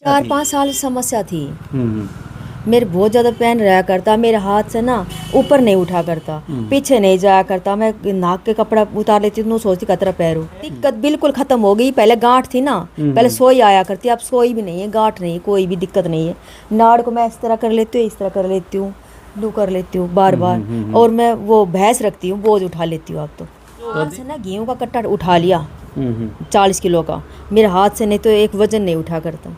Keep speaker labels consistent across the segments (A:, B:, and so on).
A: 4-5 साल से समस्या थी।
B: हम्म
A: मेरे बहुत ज़्यादा पेन रहा करता, मेरे हाथ से ना ऊपर नहीं उठा करता, पीछे नहीं जाया करता। मैं नाक के कपड़ा उतार लेती हूँ, सोचती कतरा पैर हूँ। दिक्कत बिल्कुल ख़त्म हो गई। पहले गांठ थी ना, पहले सोई आया करती, अब सोई भी नहीं है, गांठ नहीं, कोई भी दिक्कत नहीं है। नाड़ को मैं इस तरह कर लेती हूँ, इस तरह कर लेती हूँ, लू कर लेती हूँ बार बार। और मैं वो भैंस रखती हूँ, बोझ उठा लेती हूँ। अब तो हाथ से ना गेहूँ का कट्टा उठा लिया 40 किलो का, मेरे हाथ से नहीं तो एक वजन नहीं उठा करता।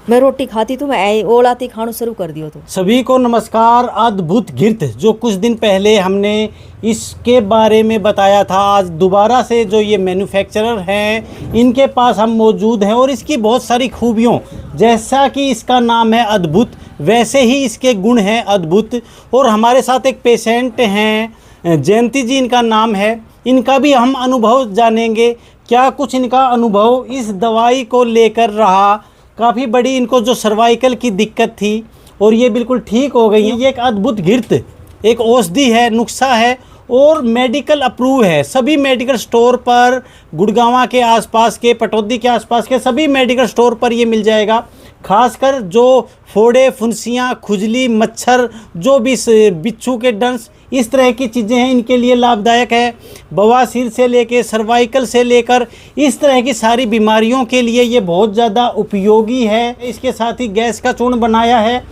A: मैं रोटी खाती तो मैं ओलाती खाना शुरू कर दियो। तो
B: सभी को नमस्कार। अद्भुत घृत जो कुछ दिन पहले हमने इसके बारे में बताया था, आज दोबारा से जो ये मैन्युफैक्चरर हैं इनके पास हम मौजूद हैं और इसकी बहुत सारी खूबियों, जैसा कि इसका नाम है अद्भुत, वैसे ही इसके गुण हैं अद्भुत। और हमारे साथ एक पेशेंट हैं, जयंती जी इनका नाम है। इनका भी हम अनुभव जानेंगे, क्या कुछ इनका अनुभव इस दवाई को लेकर रहा। काफ़ी बड़ी इनको जो सर्वाइकल की दिक्कत थी और ये बिल्कुल ठीक हो गई है। ये एक अद्भुत घृत, एक औषधि है, नुस्खा है और मेडिकल अप्रूव है। सभी मेडिकल स्टोर पर, गुड़गांव के आसपास के, पटौदी के आसपास के सभी मेडिकल स्टोर पर ये मिल जाएगा। खासकर जो फोड़े, फुंसियाँ, खुजली, मच्छर, जो भी बिच्छू के डंस, इस तरह की चीज़ें हैं, इनके लिए लाभदायक है। बवासीर से लेकर, सर्वाइकल से लेकर, इस तरह की सारी बीमारियों के लिए ये बहुत ज़्यादा उपयोगी है। इसके साथ ही गैस का चूर्ण बनाया है।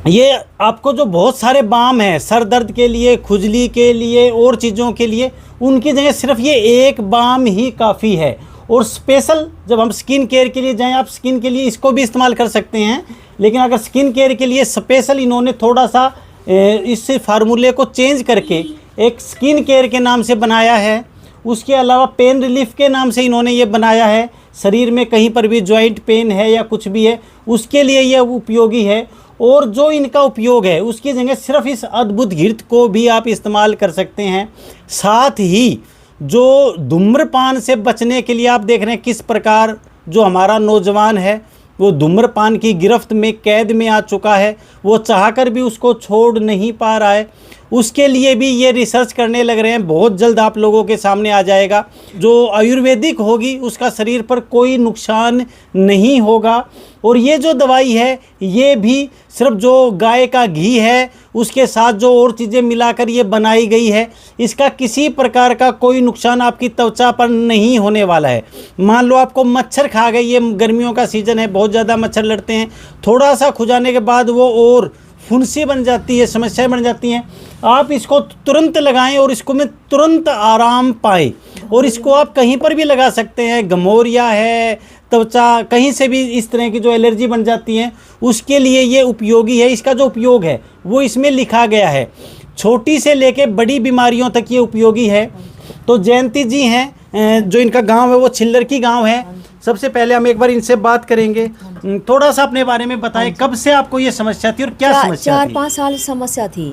B: ये आपको जो बहुत सारे बाम हैं सर दर्द के लिए, खुजली के लिए और चीज़ों के लिए, उनकी जगह सिर्फ ये एक बाम ही काफ़ी है। और स्पेशल जब हम स्किन केयर के लिए जाएं, आप स्किन के लिए इसको भी इस्तेमाल कर सकते हैं, लेकिन अगर स्किन केयर के लिए स्पेशल इन्होंने थोड़ा सा इस फार्मूले को चेंज करके एक स्किन केयर के नाम से बनाया है। उसके अलावा पेन रिलीफ के नाम से इन्होंने ये बनाया है। शरीर में कहीं पर भी जॉइंट पेन है या कुछ भी है, उसके लिए ये उपयोगी है। और जो इनका उपयोग है उसकी जगह सिर्फ इस अद्भुत घृत को भी आप इस्तेमाल कर सकते हैं। साथ ही जो धूम्रपान से बचने के लिए आप देख रहे हैं किस प्रकार जो हमारा नौजवान है वो धूम्रपान की गिरफ्त में, कैद में आ चुका है, वो चाहकर भी उसको छोड़ नहीं पा रहा है, उसके लिए भी ये रिसर्च करने लग रहे हैं। बहुत जल्द आप लोगों के सामने आ जाएगा। जो आयुर्वेदिक होगी उसका शरीर पर कोई नुकसान नहीं होगा। और ये जो दवाई है ये भी सिर्फ जो गाय का घी है उसके साथ जो और चीज़ें मिलाकर ये बनाई गई है, इसका किसी प्रकार का कोई नुकसान आपकी त्वचा पर नहीं होने वाला है। मान लो आपको मच्छर खा गए, ये गर्मियों का सीज़न है, बहुत ज़्यादा मच्छर लड़ते हैं, थोड़ा सा खुजाने के बाद वो और फुंसी बन जाती है, समस्याएं बन जाती हैं। आप इसको तुरंत लगाएं और इसको में तुरंत आराम पाएं। और इसको आप कहीं पर भी लगा सकते हैं, गमोरिया है, त्वचा कहीं से भी इस तरह की जो एलर्जी बन जाती है उसके लिए ये उपयोगी है। इसका जो उपयोग है वो इसमें लिखा गया है, छोटी से लेके बड़ी बीमारियों तक ये उपयोगी है। तो जयंती जी हैं, जो इनका गांव है वो छिल्लर की गांव है। सबसे पहले हम एक बार इनसे बात करेंगे। थोड़ा सा अपने बारे में बताएं, कब से आपको ये समस्या थी और क्या समस्या थी?
A: 4-5 साल से समस्या थी।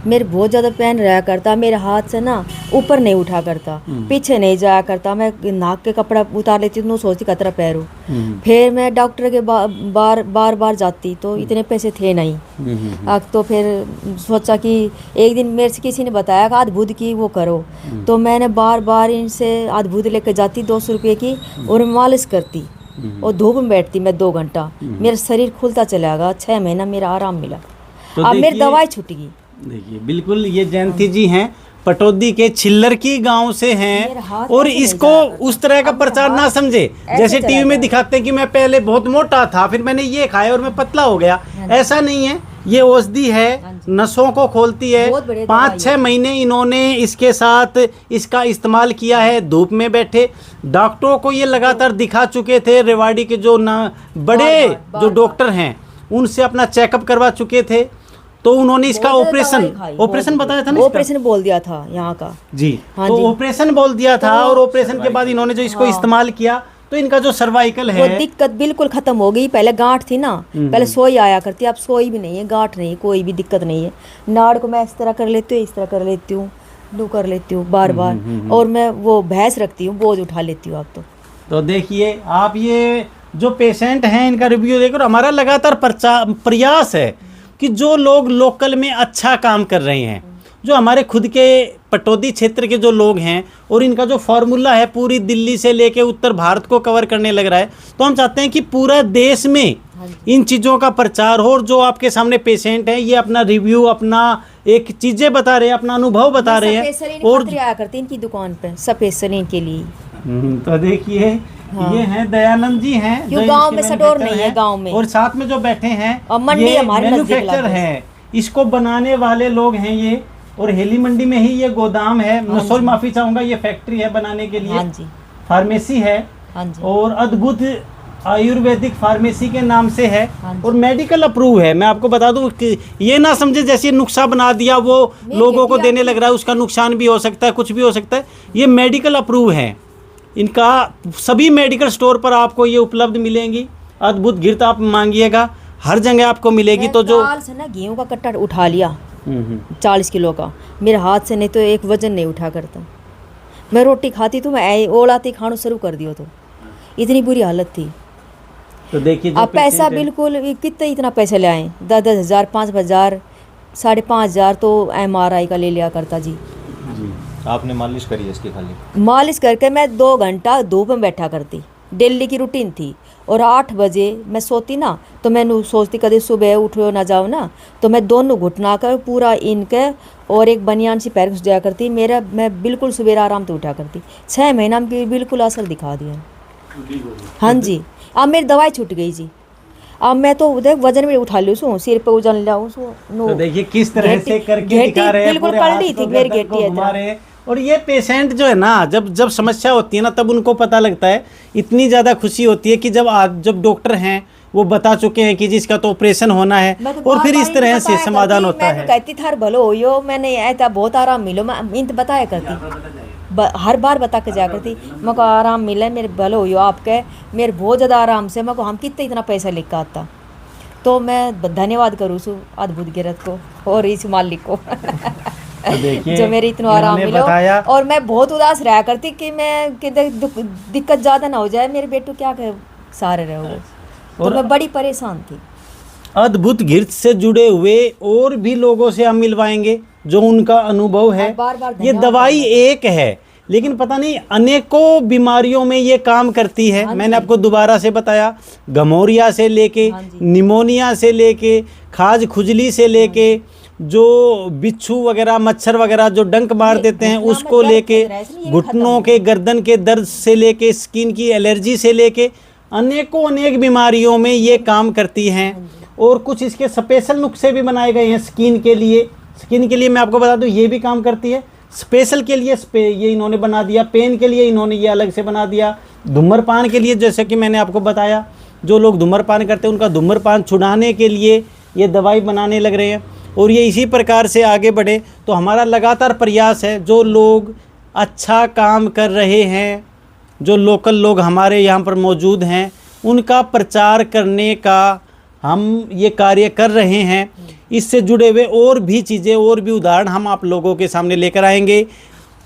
A: मेरे बहुत ज़्यादा पेन रहा करता, मेरे हाथ से ना ऊपर नहीं उठा करता, पीछे नहीं जाया करता। मैं नाक के कपड़ा उतार लेती हूँ, सोचती कतरा पैर हूँ। फिर मैं डॉक्टर के बार जाती तो इतने पैसे थे नहीं। तो फिर सोचा कि एक दिन मेरे से किसी ने बताया कि अद्भुत की वो करो, तो मैंने बार इनसे अद्भुत लेकर जाती 200 रुपये की और मालिश करती और धूप में बैठती मैं 2 घंटा। मेरा शरीर खुलता चला गया, 6 महीना मेरा आराम मिला।
B: तो
A: अब मेरी दवाई छूट गई।
B: देखिए बिल्कुल, ये जयंती जी हैं, पटौदी के छिल्लर की गांव से हैं। और इसको उस तरह का प्रचार ना समझे जैसे टीवी में दिखाते हैं कि मैं पहले बहुत मोटा था फिर मैंने ये खाया और मैं पतला हो गया। ऐसा नहीं है। ये औषधि है, नसों को खोलती है। 5-6 महीने इन्होंने इसके साथ इसका इस्तेमाल किया है। धूप में बैठे डॉक्टरों को ये लगातार दिखा चुके थे। रेवाड़ी के जो बड़े जो डॉक्टर हैं उनसे अपना चेकअप करवा चुके थे। तो उन्होंने इसका ऑपरेशन बताया था ना,
A: ऑपरेशन बोल दिया था यहाँ का
B: जी। हाँ, तो ऑपरेशन बोल दिया था। और ऑपरेशन के बाद इन्होंने जो इसको इस्तेमाल किया तो इनका जो सर्वाइकल है
A: वो दिक्कत बिल्कुल खत्म हो गई। पहले गांठ थी ना, पहले सोई आया करती, अब सोई भी नहीं है, गांठ नहीं, कोई भी दिक्कत नहीं है। नाड़ को मैं इस तरह कर लेती हूँ, इस तरह कर लेती हूँ, लू कर लेती हूँ बार बार। और मैं वो भैंस रखती हूँ, बोझ उठा लेती हूँ। अब तो
B: देखिए आप ये जो पेशेंट हैं इनका रिव्यू देखो। हमारा लगातार प्रयास है कि जो लोग लोकल में अच्छा काम कर रहे हैं, जो हमारे खुद के पटौदी क्षेत्र के जो लोग हैं और इनका जो फार्मूला है पूरी दिल्ली से लेके उत्तर भारत को कवर करने लग रहा है, तो हम चाहते हैं कि पूरा देश में इन चीज़ों का प्रचार हो। और जो आपके सामने पेशेंट हैं ये अपना रिव्यू, अपना एक चीज़ें बता रहे हैं, अपना अनुभव बता रहे हैं। और
A: आया करते इनकी दुकान पे स्पेशल के लिए।
B: तो देखिए ये हैं दयानंद जी हैं, जो
A: गांव में
B: इसके
A: स्टोर नहीं है,
B: मैन्युफैक्चर
A: गांव में।
B: और साथ में जो बैठे हैं
A: और मंडी
B: ये
A: हमारे नजदीक
B: मैन्युफैक्चर
A: लगता
B: हैं, इसको बनाने वाले लोग हैं ये। और हेली मंडी में ही ये गोदाम है, मैं सॉरी माफी चाहूंगा, ये फैक्ट्री है बनाने के लिए।
A: हाँ जी,
B: फार्मेसी है।
A: हाँ जी।
B: और अद्भुत आयुर्वेदिक फार्मेसी के नाम से है
A: हाँ जी।
B: और मेडिकल अप्रूव है। मैं आपको बता दूं कि ये ना समझे जैसे नुस्खा बना दिया वो लोगों को देने लग रहा है, उसका नुकसान भी हो सकता है, कुछ भी हो सकता है। ये मेडिकल अप्रूव है, इनका सभी मेडिकल स्टोर पर आपको ये उपलब्ध मिलेंगी। अद्भुत घृत आप मांगिएगा, हर जगह आपको मिलेगी। तो जो
A: से ना गेहूं का कट्टा उठा लिया 40 किलो का, मेरे हाथ से नहीं तो एक वजन नहीं उठा करता। मैं रोटी खाती तो मैं ओलाती खाना शुरू कर दियो, तो इतनी बुरी हालत थी।
B: तो देखिए
A: अब पैसा बिल्कुल कितने इतना पैसे ले आए, 10,000 5,000 5,500 तो MRI का ले लिया करता जी।
C: आपने मालिश करी है इसकी खाली?
A: मालिश करके मैं 2 घंटा धूप में बैठा करती, डेली की रूटीन थी। और 8 बजे मैं सोती ना, तो मैं सोचती कभी सुबह उठो ना जाओ ना, तो मैं दोनों घुटना कर पूरा इनके और एक बनियान सी पैर घुस जाया करती। मैं बिल्कुल सवेरा आराम से उठा करती। 6 महीना में बिल्कुल असर दिखा दिया। हाँ जी, अब मेरी दवाई छूट गई जी। अब मैं तो देख वजन भी उठा लूँ, सिर पे वजन लाऊं।
B: तो देखिए किस तरह से करके दिखा रहे हैं,
A: बिल्कुल पलटी थी मेरी गेटी।
B: और ये पेशेंट जो है ना, जब समस्या होती है ना, तब उनको पता लगता है। इतनी ज़्यादा खुशी होती है कि जब डॉक्टर हैं वो बता चुके हैं कि जिसका तो ऑपरेशन होना है, और फिर इस तरह से समाधान होता है।
A: कहती थार भलो हो, मैंने ऐसा बहुत आराम मिलो, मैं इंत बताया करती, हर बार बता के जा करती, मैं को आराम मिले, मेरे भलो हो आपके, मेरे बहुत ज़्यादा आराम से। मैं को हम कितने इतना पैसा लिख के आता, तो मैं धन्यवाद करूँ सु अद्भुत गिरत को और इस मालिक को जो मेरे इतना आराम मिलो। और मैं बहुत उदास रहा करती कि मैं दिक्कत ज़्यादा ना हो जाए, मेरे बेटू क्या सहारे रहे, तो मैं बड़ी परेशान थी।
B: अद्भुत घृत से जुड़े हुए और भी लोगों से हम मिलवाएंगे जो उनका अनुभव है। ये दवाई एक है, लेकिन पता नहीं अनेकों बीमारियों में ये काम करती है। मैंने आपको दोबारा से बताया, गमोरिया से लेके, निमोनिया से लेके, खाज खुजली से लेके, जो बिच्छू वगैरह मच्छर वगैरह जो डंक मार देते हैं उसको लेके, घुटनों के गर्दन के दर्द से लेके, स्किन की एलर्जी से लेके, अनेक बीमारियों में ये काम करती हैं। और कुछ इसके स्पेशल नुस्खे भी बनाए गए हैं स्किन के लिए। स्किन के लिए मैं आपको बता दूं ये भी काम करती है। स्पेशल के लिए ये इन्होंने बना दिया, पेन के लिए इन्होंने ये अलग से बना दिया, धूम्रपान के लिए जैसे कि मैंने आपको बताया, जो लोग धूम्रपान करते हैं उनका धूम्रपान छुड़ाने के लिए ये दवाई बनाने लग रहे हैं। और ये इसी प्रकार से आगे बढ़े, तो हमारा लगातार प्रयास है। जो लोग अच्छा काम कर रहे हैं, जो लोकल लोग हमारे यहाँ पर मौजूद हैं, उनका प्रचार करने का हम ये कार्य कर रहे हैं। इससे जुड़े हुए और भी चीज़ें, और भी उदाहरण हम आप लोगों के सामने लेकर आएंगे।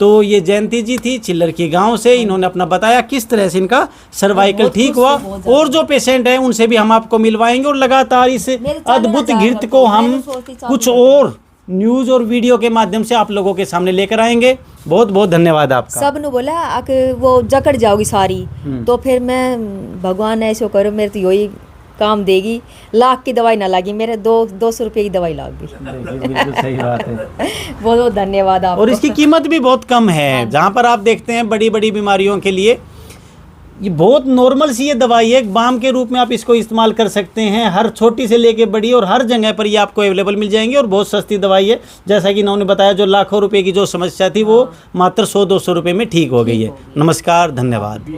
B: तो ये जयंती जी थी चिल्लर की गांव से, इन्होंने अपना बताया किस तरह से इनका सर्वाइकल ठीक हुआ। और जो पेशेंट हैं उनसे भी हम आपको मिलवाएंगे, और लगातार इस अद्भुत घृत को हम कुछ और न्यूज़ और वीडियो के माध्यम से आप लोगों के सामने लेकर आएंगे। बहुत बहुत धन्यवाद आपका।
A: सब ने बोला कि वो जकड़ जाओगी सारी, तो फिर मैं भगवान ऐसे करो, मेरे तो यही काम देगी। लाख की दवाई ना लगी, मेरे 200 रुपये की दवाई लग गई।
B: बिल्कुल सही बात है।
A: बहुत बहुत धन्यवाद आपको।
B: और इसकी कीमत भी बहुत कम है। जहाँ पर आप देखते हैं बड़ी बड़ी बीमारियों के लिए ये बहुत नॉर्मल सी ये दवाई है। एक बाम के रूप में आप इसको इस्तेमाल कर सकते हैं, हर छोटी से लेके बड़ी, और हर जगह पर ये आपको अवेलेबल मिल जाएंगे। और बहुत सस्ती दवाई है, जैसा कि इन्होंने बताया, जो लाखों रुपए की जो समस्या थी वो मात्र 100-200 रुपये में ठीक हो गई है। नमस्कार, धन्यवाद।